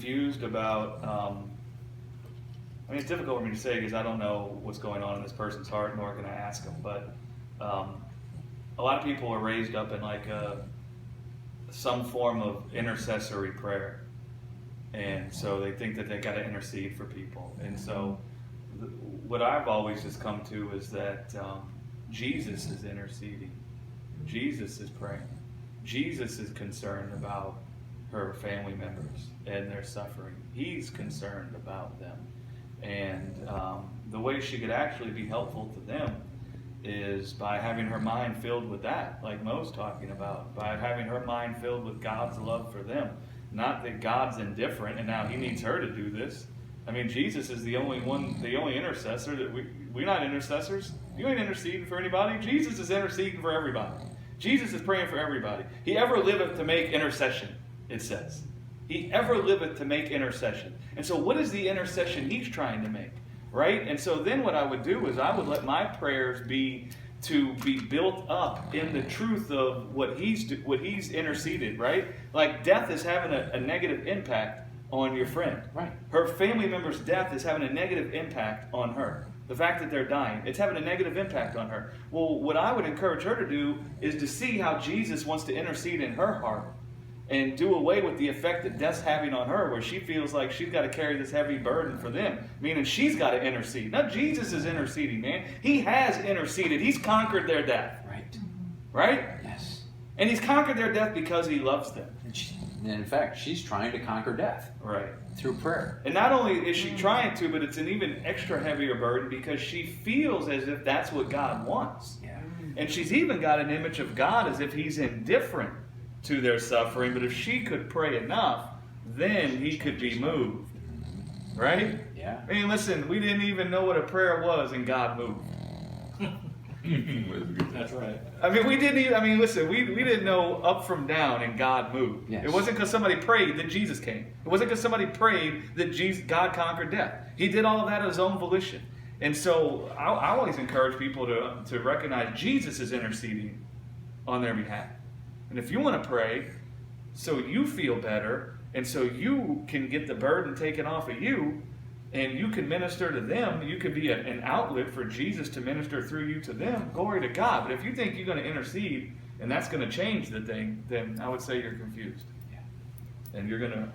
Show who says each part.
Speaker 1: confused about, I mean, it's difficult for me to say because I don't know what's going on in this person's heart, nor can I ask them, but a lot of people are raised up in like some form of intercessory prayer. And so they think that they got to intercede for people. And so what I've always just come to is that Jesus is interceding. Jesus is praying. Jesus is concerned about her family members and their suffering. He's concerned about them. And the way she could actually be helpful to them is by having her mind filled with that, like Mo's talking about, by having her mind filled with God's love for them. Not that God's indifferent and now he needs her to do this. I mean, Jesus is the only one, the only intercessor that we're not intercessors. You ain't interceding for anybody. Jesus is interceding for everybody. Jesus is praying for everybody. He ever liveth to make intercession, it says. He ever liveth to make intercession. And so what is the intercession he's trying to make? Right? And so then what I would do is I would let my prayers be to be built up in the truth of what he's interceded, right? Like death is having a negative impact on your friend.
Speaker 2: Right.
Speaker 1: Her family member's death is having a negative impact on her. The fact that they're dying, it's having a negative impact on her. Well, what I would encourage her to do is to see how Jesus wants to intercede in her heart and do away with the effect that death's having on her, where she feels like she's got to carry this heavy burden for them, meaning she's got to intercede. Now, Jesus is interceding, man. He has interceded. He's conquered their death.
Speaker 2: Right.
Speaker 1: Right?
Speaker 2: Yes.
Speaker 1: And he's conquered their death because he loves them.
Speaker 2: And in fact, she's trying to conquer death.
Speaker 1: Right.
Speaker 2: Through prayer.
Speaker 1: And not only is she trying to, but it's an even extra heavier burden because she feels as if that's what God wants.
Speaker 2: Yeah.
Speaker 1: And she's even got an image of God as if he's indifferent to their suffering, but if she could pray enough, then he could be moved. Right?
Speaker 2: Yeah.
Speaker 1: I mean, listen, we didn't even know what a prayer was, and God moved.
Speaker 3: That's right.
Speaker 1: I mean, we didn't even, I mean, listen, we didn't know up from down, and God moved.
Speaker 2: Yes.
Speaker 1: It wasn't because somebody prayed that Jesus came. It wasn't because somebody prayed that God conquered death. He did all of that of his own volition. And so I always encourage people to recognize Jesus is interceding on their behalf. And if you want to pray so you feel better and so you can get the burden taken off of you and you can minister to them, you could be an outlet for Jesus to minister through you to them, glory to God. But if you think you're going to intercede and that's going to change the thing, then I would say you're confused.
Speaker 2: Yeah.
Speaker 1: And you're going to